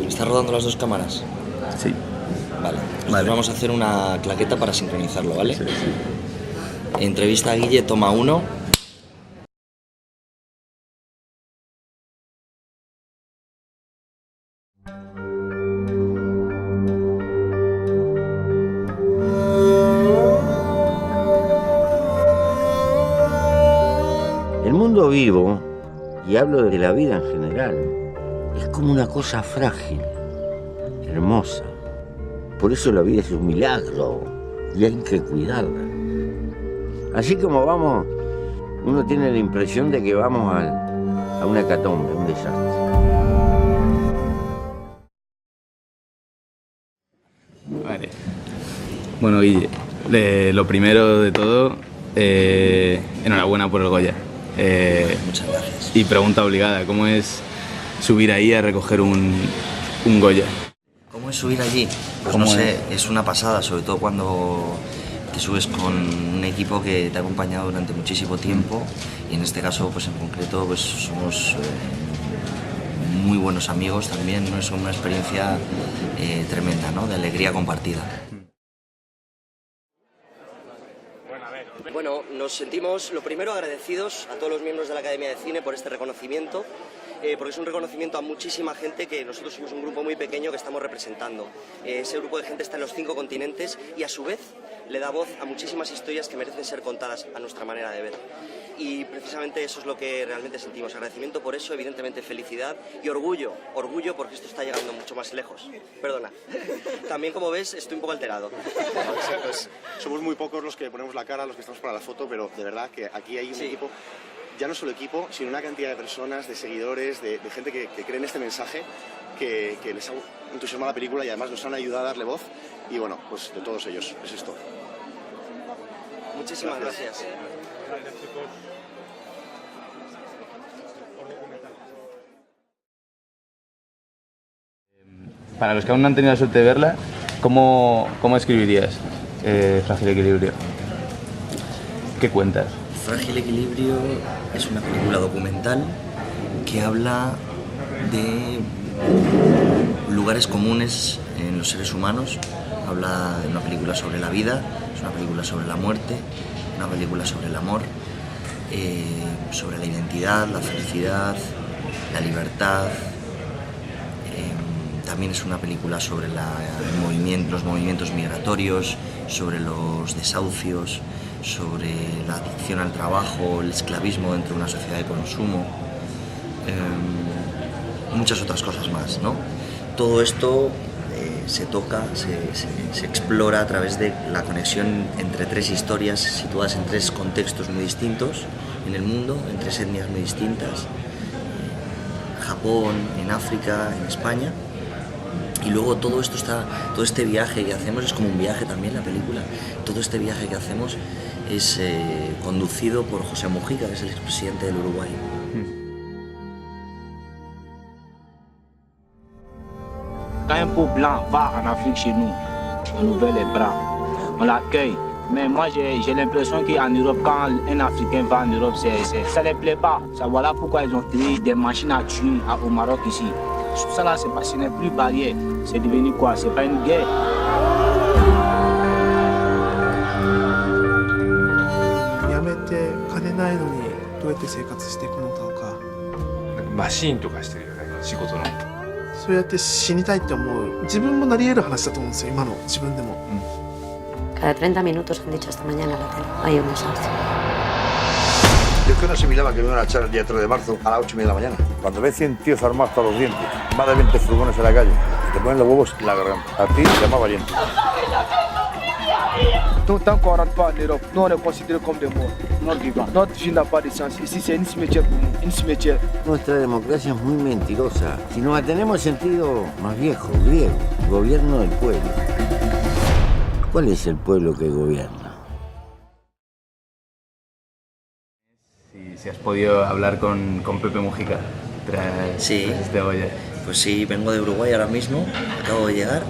¿Me estás rodando las dos cámaras? Sí. Vale. Vale. Vamos a hacer una claqueta para sincronizarlo, ¿vale? Sí, sí. Entrevista a Guille, toma 1. El mundo vivo, y hablo de la vida en general, es como una cosa frágil, hermosa. Por eso la vida es un milagro y hay que cuidarla. Así como vamos, uno tiene la impresión de que vamos a una hecatombe, a un desastre. Vale. Bueno, Guille, lo primero de todo, enhorabuena por el Goya. Muchas gracias. Y pregunta obligada, ¿cómo es subir ahí a recoger un Goya? ¿Cómo es subir allí? Pues no sé, es una pasada, sobre todo cuando te subes con un equipo que te ha acompañado durante muchísimo tiempo, y en este caso, pues en concreto, pues somos muy buenos amigos también, ¿no? Es una experiencia tremenda, ¿no? De alegría compartida. Bueno, nos sentimos, lo primero, agradecidos a todos los miembros de la Academia de Cine por este reconocimiento, porque es un reconocimiento a muchísima gente que nosotros somos un grupo muy pequeño que estamos representando. Ese grupo de gente está en los 5 continentes y a su vez le da voz a muchísimas historias que merecen ser contadas a nuestra manera de ver. Y precisamente eso es lo que realmente sentimos, agradecimiento por eso, evidentemente felicidad y orgullo porque esto está llegando mucho más lejos. Perdona. También, como ves, estoy un poco alterado. Pues, somos muy pocos los que ponemos la cara, los que estamos para la foto, pero de verdad que aquí hay un equipo, ya no solo equipo, sino una cantidad de personas, de seguidores, de gente que cree en este mensaje, que les ha entusiasmado la película y además nos han ayudado a darle voz, y bueno, pues de todos ellos, es esto. Muchísimas gracias. Para los que aún no han tenido la suerte de verla, ¿cómo escribirías Frágil Equilibrio? ¿Qué cuentas? Frágil Equilibrio es una película documental que habla de lugares comunes en los seres humanos. Habla de una película sobre la vida, es una película sobre la muerte, una película sobre el amor, sobre la identidad, la felicidad, la libertad. También es una película sobre los movimientos migratorios, sobre los desahucios, sobre la adicción al trabajo, el esclavismo dentro de una sociedad de consumo, muchas otras cosas más, ¿no? Todo esto se toca, se explora a través de la conexión entre 3 historias situadas en 3 contextos muy distintos en el mundo, en 3 etnias muy distintas, Japón, en África, en España. Y luego todo este viaje que hacemos es como un viaje también, la película. Todo este viaje que hacemos es conducido por José Mujica, que es el expresidente del Uruguay. Quand un peau blanc va en Afrique chez nous, on ouvre les bras, on l'accueille. Mais moi j'ai l'impression qu'en Europe, quand un Africain va en Europe, ça les plaît pas. Ça, voilà pourquoi ils ont créé des machines à tuer au Maroc ici. Tout ça là, ce n'est plus barrière, c'est devenu quoi? C'est pas une guerre. やめて金ないのにどうやって生活していくのかマシーンとかしてるよね、仕事の。そうやって死にたいって思う自分もなり得る話だと思うんですよ、今の自分でも。Cada 30 minutos han dicho esta mañana en la tele, hay un desahucio. Yo es que no asimilaba que me iban a echar el día 3 de marzo a las 8:30 de la mañana. Cuando ves 100 tíos armados hasta los dientes, más de 20 furgones en la calle, te ponen los huevos en la garganta. A ti te llama valiente. Tant qu'on ne rentre pas en Europe, nous on est considérés comme des morts, non vivants. Notre vie n'a pas de sens. Ici c'est un cimetière pour nous, un cimetière. Nuestra democracia es muy mentirosa. Si nos atenemos en sentido más viejo, griego, gobierno del pueblo. ¿Cuál es el pueblo que gobierna? Si has podido hablar con Pepe Mujica tras este Goya. Pues sí, vengo de Uruguay ahora mismo, acabo de llegar.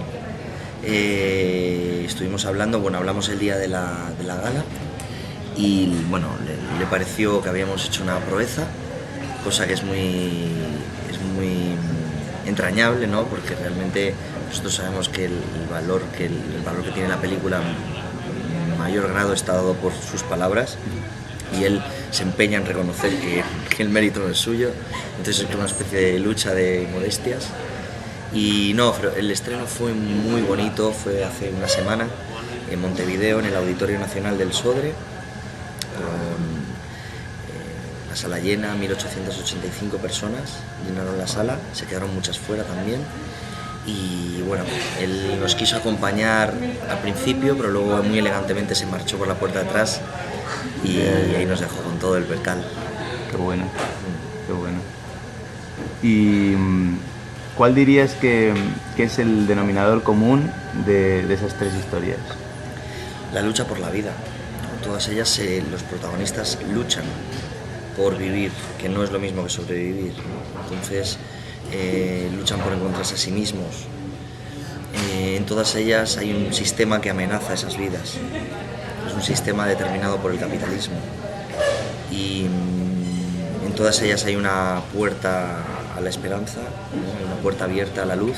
Estuvimos hablando, hablamos el día de la gala y bueno, le pareció que habíamos hecho una proeza, cosa que es muy entrañable, ¿no? Porque realmente nosotros sabemos que el valor que tiene la película en mayor grado está dado por sus palabras, y él se empeña en reconocer que el mérito no es suyo. Entonces es una especie de lucha de modestias. Y no, pero el estreno fue muy bonito, fue hace una semana en Montevideo, en el Auditorio Nacional del Sodre, con la sala llena, 1885 personas llenaron la sala, se quedaron muchas fuera también. Y bueno, él nos quiso acompañar al principio, pero luego muy elegantemente se marchó por la puerta de atrás y ahí nos dejó con todo el percal. Qué bueno, qué bueno. ¿Y cuál dirías que es el denominador común de esas tres historias? La lucha por la vida. Todas ellas, los protagonistas luchan por vivir, que no es lo mismo que sobrevivir. Entonces, luchan por encontrarse a sí mismos. En todas ellas hay un sistema que amenaza esas vidas. Es un sistema determinado por el capitalismo. Y en todas ellas hay una puerta a la esperanza, ¿no? Una puerta abierta a la luz,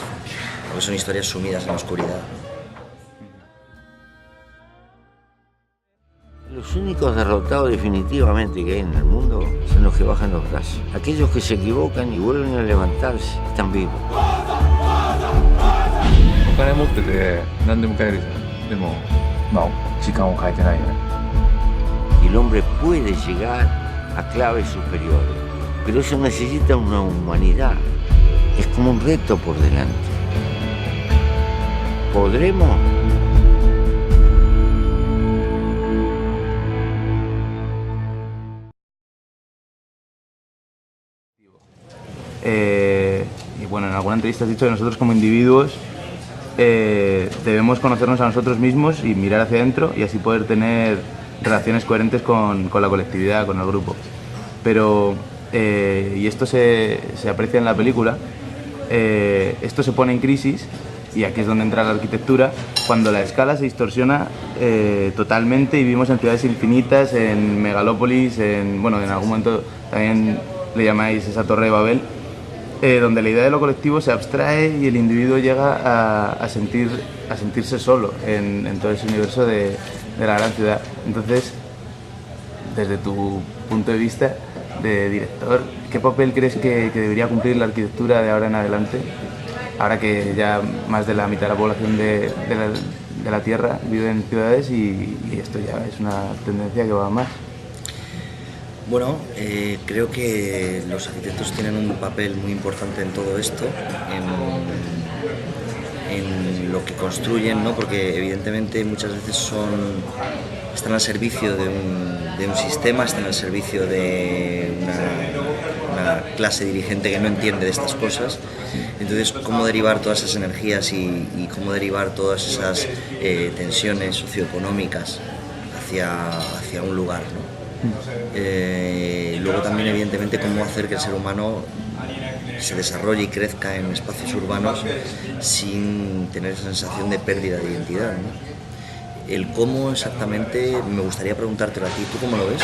porque son historias sumidas en la oscuridad. Los únicos derrotados definitivamente que hay en el mundo son los que bajan los brazos. Aquellos que se equivocan y vuelven a levantarse están vivos. お金持ってて何でも買えるじゃん。でもまあ時間を変えてないよね。 Y el hombre puede llegar a claves superiores, pero eso necesita una humanidad. Es como un reto por delante. ¿Podremos? Y bueno, en alguna entrevista has dicho que nosotros como individuos debemos conocernos a nosotros mismos y mirar hacia adentro y así poder tener relaciones coherentes con la colectividad, con el grupo. Pero, y esto se aprecia en la película, esto se pone en crisis, y aquí es donde entra la arquitectura, cuando la escala se distorsiona totalmente y vivimos en ciudades infinitas, en megalópolis, bueno, en algún momento también le llamáis esa Torre de Babel, donde la idea de lo colectivo se abstrae y el individuo llega a sentirse solo en todo ese universo de la gran ciudad. Entonces, desde tu punto de vista de director, ¿qué papel crees que debería cumplir la arquitectura de ahora en adelante? Ahora que ya más de la mitad de la población de la Tierra vive en ciudades y esto ya es una tendencia que va a más. Bueno, creo que los arquitectos tienen un papel muy importante en todo esto, en lo que construyen, ¿no? Porque evidentemente muchas veces están al servicio de un sistema, están al servicio de una clase dirigente que no entiende de estas cosas. Entonces, cómo derivar todas esas energías y cómo derivar todas esas tensiones socioeconómicas hacia un lugar, ¿no? Luego también evidentemente cómo hacer que el ser humano se desarrolle y crezca en espacios urbanos sin tener esa sensación de pérdida de identidad, ¿no? El cómo exactamente, me gustaría preguntártelo a ti, ¿tú cómo lo ves?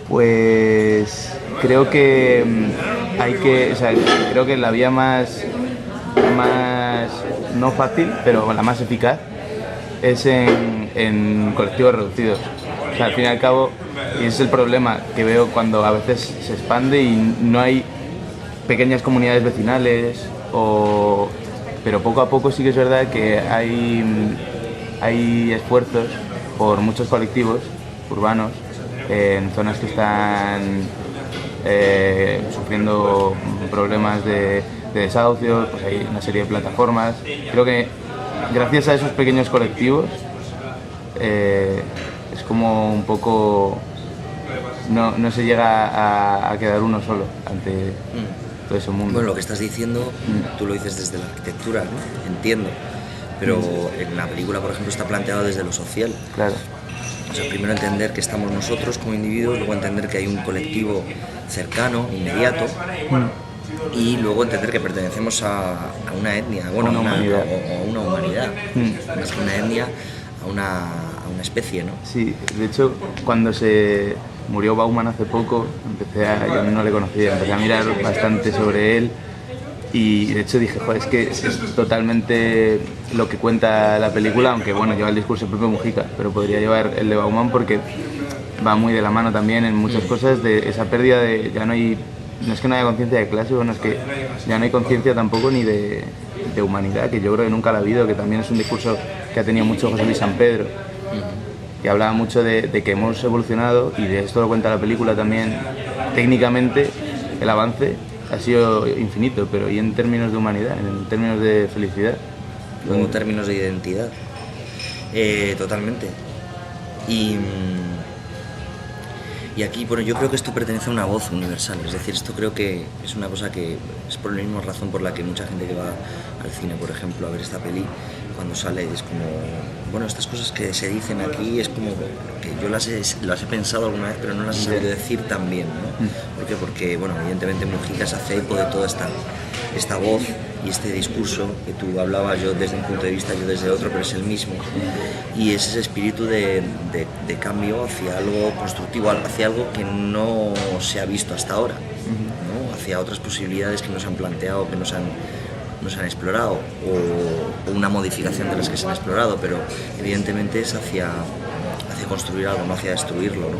Pues creo que creo que la vía más no fácil, pero la más eficaz es en colectivos reducidos. O sea, al fin y al cabo, y ese es el problema que veo cuando a veces se expande y no hay pequeñas comunidades vecinales, pero poco a poco sí que es verdad que hay esfuerzos por muchos colectivos urbanos en zonas que están sufriendo problemas de desahucios, pues hay una serie de plataformas. Creo que gracias a esos pequeños colectivos es como un poco no se llega a quedar uno solo ante todo ese mundo. Bueno, lo que estás diciendo, tú lo dices desde la arquitectura, ¿no? Entiendo, pero en la película, por ejemplo, está planteado desde lo social. Claro. O sea, primero entender que estamos nosotros como individuos, luego entender que hay un colectivo cercano, inmediato, y luego entender que pertenecemos a una etnia, bueno, a una humanidad, más que una etnia, a una especie, ¿no? Sí, de hecho, cuando se murió Bauman hace poco, yo no le conocía, empecé a mirar bastante sobre él Y de hecho dije, joder, es que es totalmente lo que cuenta la película, aunque bueno, lleva el discurso propio Mujica, pero podría llevar el de Bauman porque va muy de la mano también en muchas cosas de esa pérdida de, ya no hay, no es que no haya conciencia de clase, bueno, es que ya no hay conciencia tampoco ni de humanidad, que yo creo que nunca la ha habido, que también es un discurso que ha tenido mucho José Luis San Pedro, que hablaba mucho de que hemos evolucionado, y de esto lo cuenta la película también, técnicamente el avance ha sido infinito, pero y en términos de humanidad, en términos de felicidad. En términos de identidad, totalmente. Y aquí, bueno, yo creo que esto pertenece a una voz universal, es decir, esto creo que es una cosa que es por la misma razón por la que mucha gente que va al cine, por ejemplo, a ver esta peli, cuando sale es como, bueno, estas cosas que se dicen aquí es como que yo las he pensado alguna vez, pero no las he sabido decir tan bien, ¿no? ¿Por qué? Porque, bueno, evidentemente Mujica se hace eco de toda esta voz y este discurso que tú hablabas, yo desde un punto de vista, yo desde otro, pero es el mismo, y es ese espíritu de cambio hacia algo constructivo, hacia algo que no se ha visto hasta ahora, ¿no? Hacia otras posibilidades que nos han planteado, que nos han explorado, o una modificación de las que se han explorado, pero evidentemente es hacia construir algo, no hacia destruirlo, ¿no?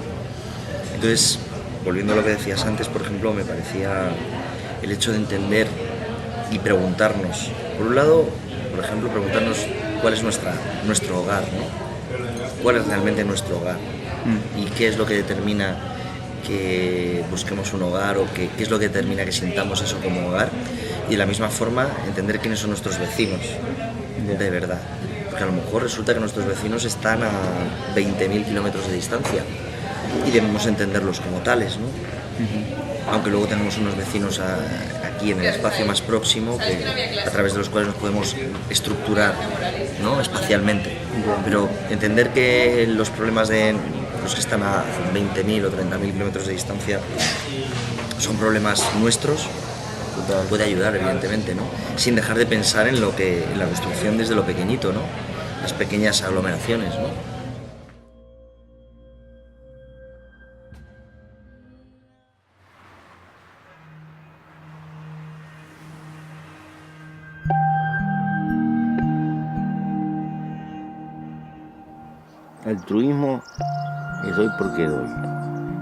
Entonces, volviendo a lo que decías antes, por ejemplo, me parecía el hecho de entender y preguntarnos, por un lado, por ejemplo, preguntarnos cuál es nuestro hogar, ¿no? ¿Cuál es realmente nuestro hogar? ¿Y qué es lo que determina que busquemos un hogar, o qué es lo que determina que sintamos eso como hogar? Y de la misma forma, entender quiénes son nuestros vecinos, de verdad. Porque a lo mejor resulta que nuestros vecinos están a 20.000 kilómetros de distancia y debemos entenderlos como tales, ¿no? Aunque luego tenemos unos vecinos aquí en el espacio más próximo, a través de los cuales nos podemos estructurar, ¿no? Espacialmente. Pero entender que los problemas de los que están a 20.000 o 30.000 kilómetros de distancia son problemas nuestros, puede ayudar, evidentemente, ¿no? Sin dejar de pensar en la construcción desde lo pequeñito, ¿no? Las pequeñas aglomeraciones, ¿no? Altruismo es doy porque doy.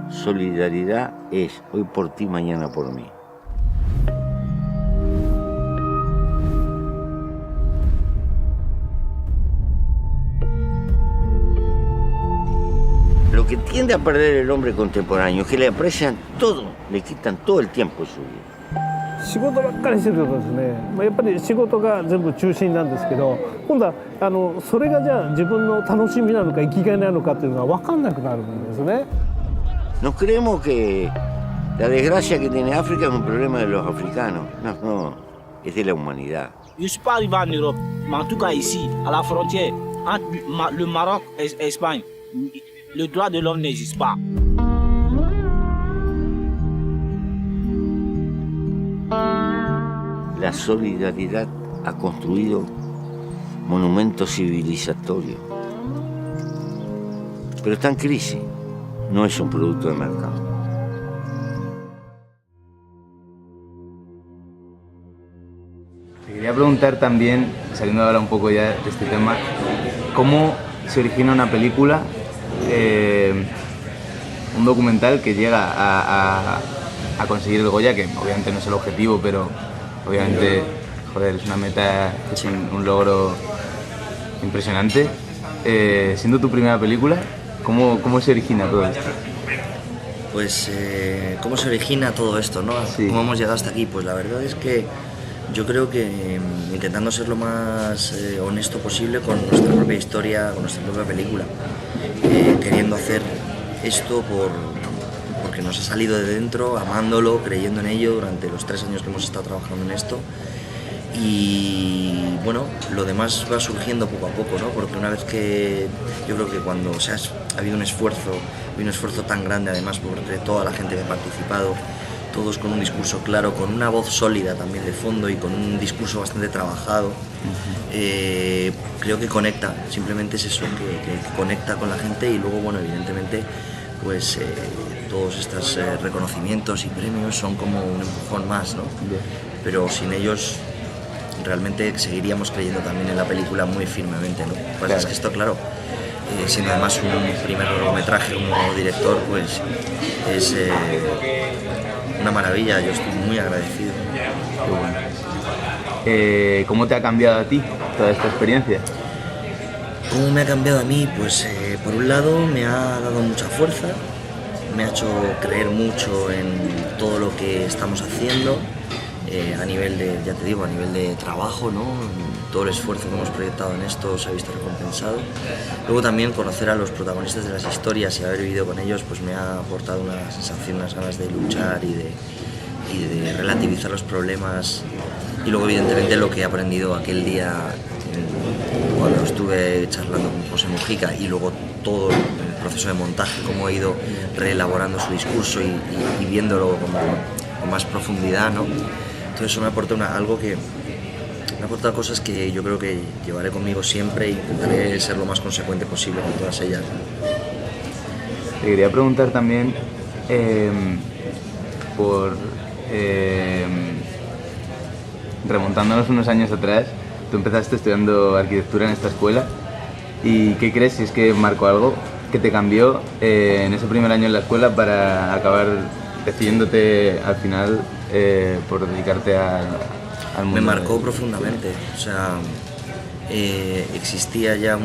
Solidaridad es hoy por ti, mañana por mí. Lo que tiende a perder el hombre contemporáneo es que le aprecian todo, le quitan todo el tiempo de su vida. 仕事ばっかりしてることですね、やっぱり仕事が全部中心なんですけど、今度はそれがじゃあ自分の楽しみなのか生きがいなのかっていうのが分かんなくなるんですね。Nos creemos que la desgracia que tiene África es un problema de los africanos. No, es de la humanidad. Je ne suis pas arrivé en Europe, mais en tout cas ici, à la frontière, entre le Maroc et l'Espagne, le droit de l'homme n'existe pas. La solidaridad ha construido monumentos civilizatorios, pero está en crisis, no es un producto de mercado. Te quería preguntar también, saliendo ahora un poco ya de este tema, ¿cómo se origina una película, un documental que llega a conseguir el Goya, que obviamente no es el objetivo, pero obviamente, joder, es una meta, es un logro impresionante. Siendo tu primera película, ¿cómo se origina todo esto? Pues, ¿cómo se origina todo esto, no? Sí. ¿Cómo hemos llegado hasta aquí? Pues la verdad es que yo creo que intentando ser lo más honesto posible con nuestra propia historia, con nuestra propia película, queriendo hacer esto porque nos ha salido de dentro, amándolo, creyendo en ello durante los 3 años que hemos estado trabajando en esto. Y bueno, lo demás va surgiendo poco a poco, ¿no? Porque una vez que yo creo que cuando ha habido un esfuerzo tan grande, además por toda la gente que ha participado, todos con un discurso claro, con una voz sólida también de fondo y con un discurso bastante trabajado, creo que conecta, simplemente es eso, que conecta con la gente. Y luego, bueno, evidentemente, pues todos estos reconocimientos y premios son como un empujón más, ¿no? pero sin ellos realmente seguiríamos creyendo también en la película muy firmemente, ¿no? Pues es que esto, claro, siendo además un primer largometraje como director, pues es una maravilla, yo estoy muy agradecido. Qué bueno. ¿Cómo te ha cambiado a ti toda esta experiencia? ¿Cómo me ha cambiado a mí? Pues por un lado me ha dado mucha fuerza, me ha hecho creer mucho en todo lo que estamos haciendo, a nivel de, ya te digo, a nivel de trabajo, ¿no? Todo el esfuerzo que hemos proyectado en esto se ha visto recompensado. Luego también conocer a los protagonistas de las historias y haber vivido con ellos, pues me ha aportado una sensación, unas ganas de luchar y de relativizar los problemas. Y luego evidentemente lo que he aprendido aquel día cuando estuve charlando con José Mujica, y luego todo el proceso de montaje, cómo he ido reelaborando su discurso y viéndolo con más profundidad, ¿no? Entonces eso me aporta algo que me aporta cosas que yo creo que llevaré conmigo siempre y intentaré ser lo más consecuente posible con todas ellas. Te quería preguntar también remontándonos unos años atrás, tú empezaste estudiando arquitectura en esta escuela, y ¿qué crees, si es que marcó algo que te cambió en ese primer año en la escuela para acabar decidiéndote al final por dedicarte al mundo? Me marcó profundamente, o sea, existía ya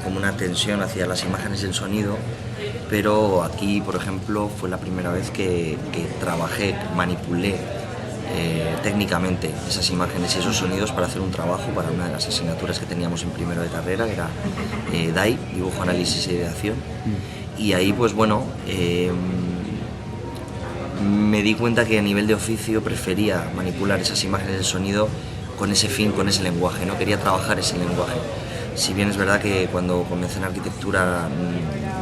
como una tensión hacia las imágenes y el sonido, pero aquí, por ejemplo, fue la primera vez que trabajé, manipulé técnicamente esas imágenes y esos sonidos para hacer un trabajo para una de las asignaturas que teníamos en primero de carrera, que era DAI, dibujo, análisis e ideación. Y ahí, pues bueno, me di cuenta que a nivel de oficio prefería manipular esas imágenes del sonido con ese fin, con ese lenguaje, no quería trabajar ese lenguaje. Si bien es verdad que cuando comencé en arquitectura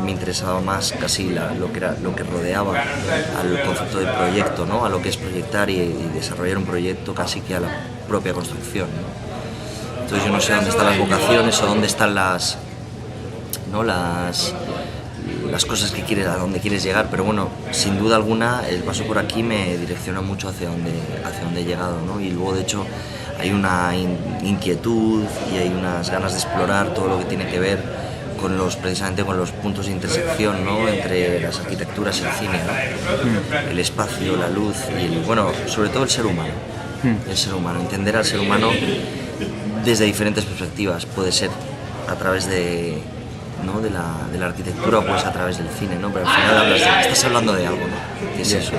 me interesaba más casi lo que rodeaba al concepto del proyecto, ¿no? A lo que es proyectar y desarrollar un proyecto, casi que a la propia construcción, ¿no? Entonces yo no sé dónde están las vocaciones o dónde están las cosas que quieres, a dónde quieres llegar, pero bueno, sin duda alguna el paso por aquí me direcciona mucho hacia dónde he llegado, ¿no? Y luego, de hecho, hay una inquietud y hay unas ganas de explorar todo lo que tiene que ver precisamente con los puntos de intersección, ¿no? Entre las arquitecturas y el cine, ¿no? El espacio, la luz y bueno, sobre todo el ser humano. El ser humano, entender al ser humano desde diferentes perspectivas. Puede ser a través de la arquitectura o pues a través del cine, ¿no? Pero al final estás hablando de algo, ¿no? ¿Qué es eso?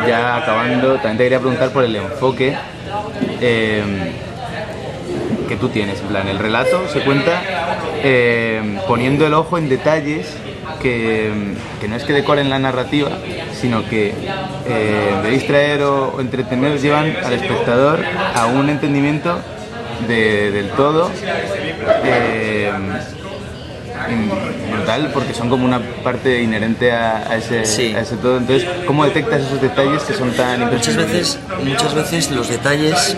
Ya acabando, también te quería preguntar por el enfoque que tú tienes. En plan, el relato se cuenta poniendo el ojo en detalles que no es que decoren la narrativa, sino que de distraer o entretener llevan al espectador a un entendimiento del todo brutal, porque son como una parte inherente a ese todo. Entonces, ¿cómo detectas esos detalles que son tan impresionantes? Muchas veces los detalles,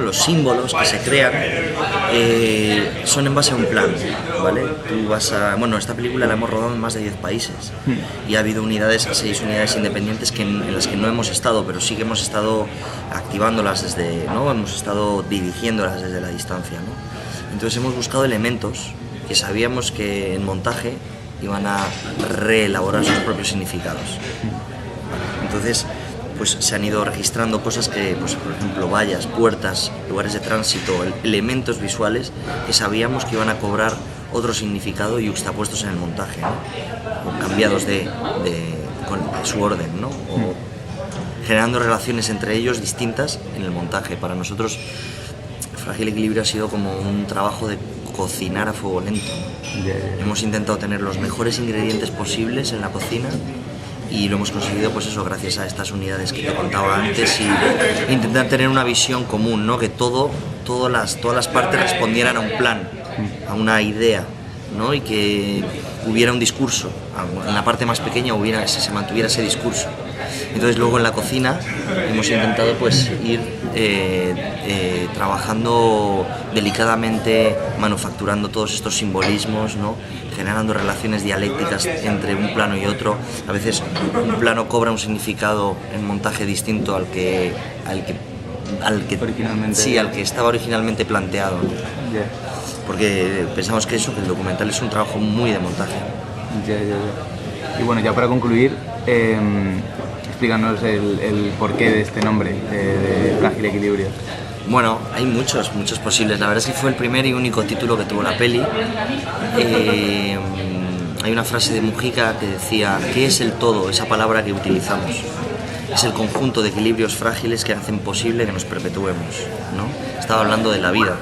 los símbolos que se crean son en base a un plan, ¿vale? Bueno, esta película la hemos rodado en más de 10 países y ha habido 6 unidades independientes en las que no hemos estado, pero sí que hemos estado activándolas hemos estado dirigiéndolas desde la distancia, ¿no? Entonces hemos buscado elementos que sabíamos que en montaje iban a reelaborar sus propios significados. Entonces, pues se han ido registrando cosas que, pues, por ejemplo, vallas, puertas, lugares de tránsito, elementos visuales que sabíamos que iban a cobrar otro significado y yuxtapuestos en el montaje, ¿no? O cambiados con su orden, ¿no? O generando relaciones entre ellos distintas en el montaje. Para nosotros, Frágil Equilibrio ha sido como un trabajo de cocinar a fuego lento. Hemos intentado tener los mejores ingredientes posibles en la cocina y lo hemos conseguido, pues eso, gracias a estas unidades que te contaba antes, y intentar tener una visión común, ¿no? Que todas las partes respondieran a un plan, a una idea, ¿no? Y que hubiera un discurso, en la parte más pequeña se mantuviera ese discurso. Entonces luego en la cocina hemos intentado pues ir trabajando delicadamente, manufacturando todos estos simbolismos, ¿no? Generando relaciones dialécticas entre un plano y otro. A veces un plano cobra un significado en montaje distinto al que estaba originalmente planteado, ¿no? Ya. Porque pensamos que el documental es un trabajo muy de montaje. Ya. Y bueno, ya para concluir, explícanos el porqué de este nombre, de Frágil Equilibrio. Bueno, hay muchos posibles. La verdad es que fue el primer y único título que tuvo la peli. Hay una frase de Mujica que decía: ¿qué es el todo? Esa palabra que utilizamos. Es el conjunto de equilibrios frágiles que hacen posible que nos perpetuemos, ¿no? Estaba hablando de la vida.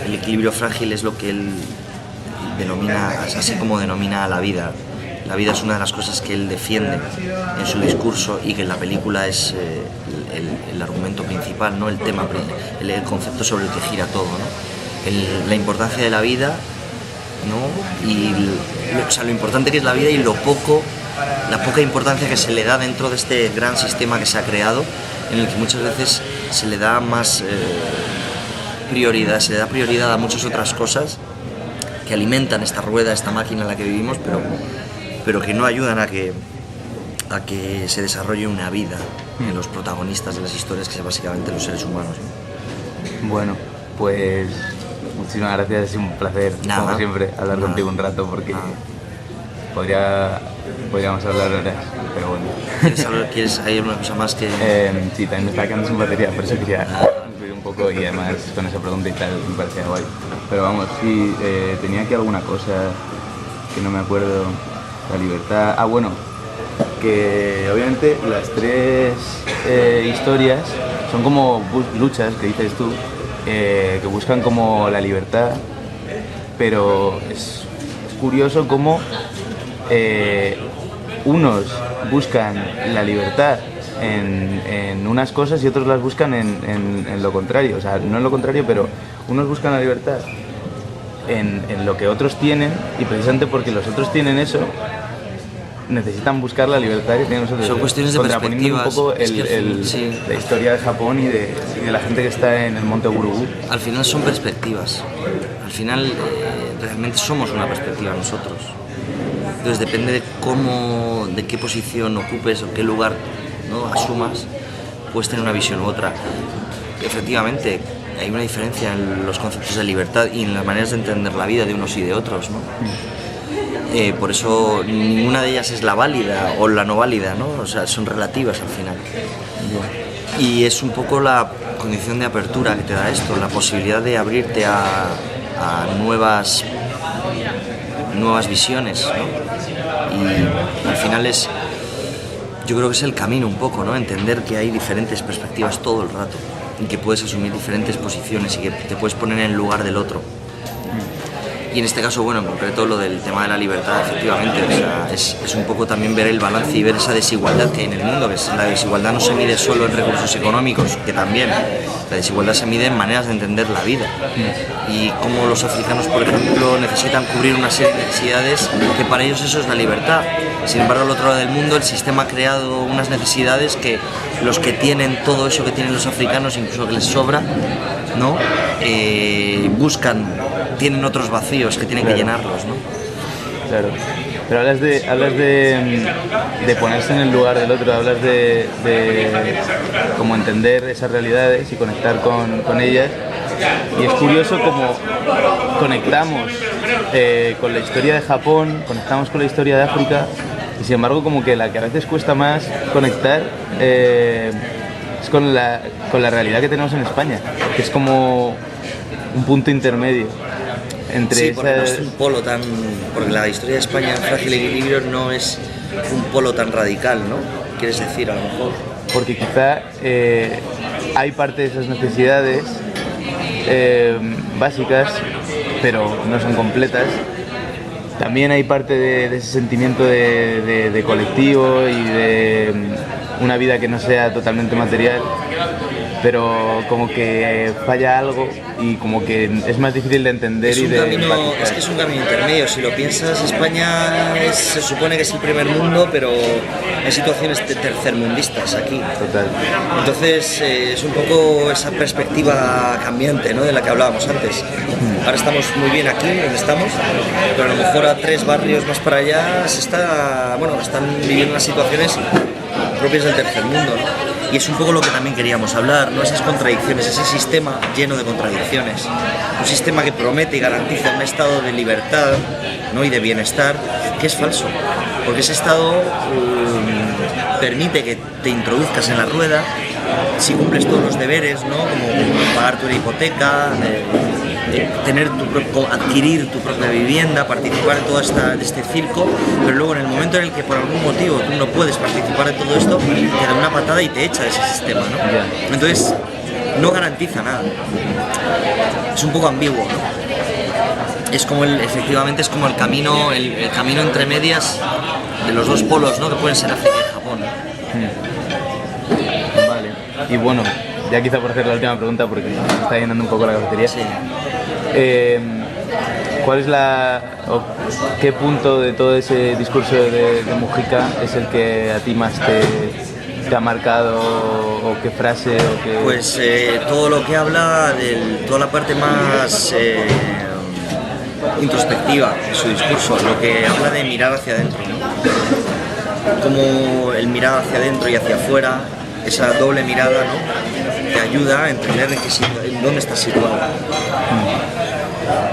El equilibrio frágil es lo que él denomina, así como denomina a la vida. La vida es una de las cosas que él defiende en su discurso y que en la película es el argumento principal, ¿no? El tema, el concepto sobre el que gira todo, ¿no? La importancia de la vida, ¿no? Y lo importante que es la vida y la poca importancia que se le da dentro de este gran sistema que se ha creado, en el que muchas veces se le da más prioridad a muchas otras cosas que alimentan esta rueda, esta máquina en la que vivimos, pero que no ayudan a que se desarrolle una vida en los protagonistas de las historias, que son básicamente los seres humanos, ¿no? Bueno, pues muchísimas gracias, es un placer, como siempre, hablar contigo un rato, porque podríamos hablar horas, pero bueno. ¿Hay alguna cosa más que...? Sí, también me está quedando sin batería, por eso quería incluir un poco, y además con esa pregunta y tal me parecía guay. Pero vamos, sí, tenía aquí alguna cosa que no me acuerdo. La libertad... bueno, que obviamente las tres historias son como luchas, que dices tú, que buscan como la libertad, pero es curioso cómo unos buscan la libertad en unas cosas y otros las buscan en lo contrario. O sea, no en lo contrario, pero unos buscan la libertad en lo que otros tienen, y precisamente porque los otros tienen eso, necesitan buscar la libertad que tienen nosotros. Son cuestiones de perspectivas. Un poco la historia de Japón y de la gente que está en el monte Gurugú. Al final son perspectivas. Al final realmente somos una perspectiva nosotros. Entonces depende de qué posición ocupes o qué lugar, ¿no?, asumas, puedes tener una visión u otra. Efectivamente, hay una diferencia en los conceptos de libertad y en las maneras de entender la vida de unos y de otros, ¿no? Por eso ninguna de ellas es la válida o la no válida, ¿no? O sea, son relativas al final. Y es un poco la condición de apertura que te da esto, la posibilidad de abrirte a nuevas visiones, ¿no? Y al final yo creo que es el camino un poco, ¿no? Entender que hay diferentes perspectivas todo el rato y que puedes asumir diferentes posiciones y que te puedes poner en el lugar del otro. Y en este caso, bueno, en concreto lo del tema de la libertad, efectivamente, o sea, es un poco también ver el balance y ver esa desigualdad que hay en el mundo, que la desigualdad no se mide solo en recursos económicos, que también, la desigualdad se mide en maneras de entender la vida. Y cómo los africanos, por ejemplo, necesitan cubrir una serie de necesidades que para ellos eso es la libertad. Sin embargo, al otro lado del mundo, el sistema ha creado unas necesidades que los que tienen todo eso que tienen los africanos, incluso que les sobra, ¿no? Tienen otros vacíos que tienen que llenarlos, ¿no? Claro. Pero hablas de ponerse en el lugar del otro, hablas de cómo entender esas realidades y conectar con ellas. Y es curioso cómo conectamos con la historia de Japón, conectamos con la historia de África, y sin embargo como que la que a veces cuesta más conectar es con la realidad que tenemos en España, que es como un punto intermedio entre sí, porque no es un polo tan... porque la historia de España en Frágil Equilibrio no es un polo tan radical, ¿no? ¿Quieres decir, a lo mejor? Porque quizá hay parte de esas necesidades básicas, pero no son completas. También hay parte de ese sentimiento de colectivo y de una vida que no sea totalmente material. pero como que falla algo y como que es más difícil de entender Es y un de camino, empatizar. es que es un camino intermedio. Si lo piensas, España se supone que es el primer mundo, pero hay situaciones tercermundistas aquí. Total. Entonces es un poco esa perspectiva cambiante, ¿no?, de la que hablábamos antes. Ahora estamos muy bien aquí, donde estamos, pero a lo mejor a 3 barrios más para allá están viviendo unas situaciones propias del tercer mundo, ¿no? Y es un poco lo que también queríamos hablar, ¿no? Esas contradicciones, ese sistema lleno de contradicciones. Un sistema que promete y garantiza un estado de libertad, ¿no?, y de bienestar, que es falso. Porque ese estado permite que te introduzcas en la rueda si cumples todos los deberes, ¿no?, como pagarte una hipoteca, adquirir tu propia vivienda, participar en todo este circo, pero luego en el momento en el que por algún motivo tú no puedes participar de todo esto, te da una patada y te echa de ese sistema, ¿no? Entonces no garantiza nada. Es un poco ambiguo, ¿no? Es como efectivamente es como el camino entre medias de los dos polos, ¿no?, que pueden ser África y Japón. Vale. Y bueno, ya quizá por hacer la última pregunta, porque me está llenando un poco la cafetería. Sí. ¿Cuál es qué punto de todo ese discurso de Mujica es el que a ti más te ha marcado, o qué frase o qué... Pues todo lo que habla de toda la parte más introspectiva de su discurso, lo que habla de mirar hacia adentro, ¿no? Como el mirar hacia adentro y hacia afuera, esa doble mirada, ¿no?, te ayuda a entender en dónde estás situado.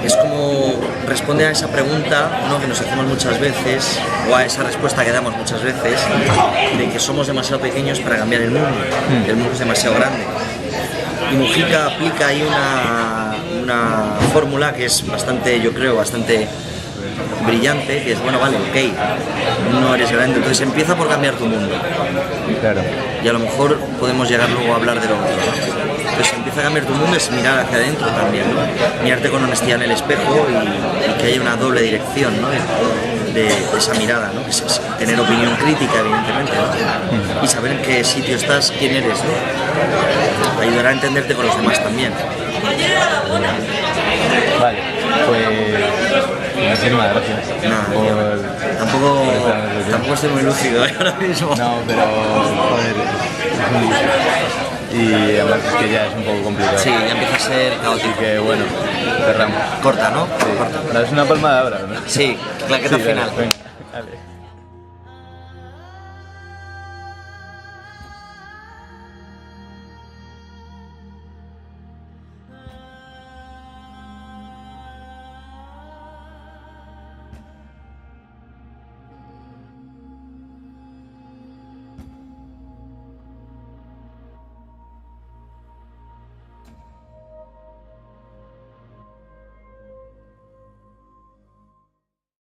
Es como responde a esa pregunta, ¿no?, que nos hacemos muchas veces, o a esa respuesta que damos muchas veces, de que somos demasiado pequeños para cambiar el mundo, que el mundo es demasiado grande. Y Mujica aplica ahí una fórmula que es bastante, yo creo, bastante brillante, que es, bueno, vale, ok, no eres grande, entonces empieza por cambiar tu mundo. Claro. Y a lo mejor podemos llegar luego a hablar de lo otro, ¿no? Entonces empieza a cambiar tu mundo, es mirar hacia adentro también, ¿no? Mirarte con honestidad en el espejo y que haya una doble dirección, ¿no?, de esa mirada, ¿no?, que es tener opinión crítica, evidentemente, ¿no?, y saber en qué sitio estás, quién eres, ¿no?, te ayudará a entenderte con los demás también. Vale, pues muchísimas gracias. Nada, tampoco estoy muy lúcido ahora mismo. No, pero joder, es muy difícil. Y además es que ya es un poco complicado. Sí, ya empieza a ser caótico. Así que bueno, cerramos. Corta, ¿no? Sí. Corta. ¿Das una palma de ahora, no? Sí, claqueta final. Venga, dale.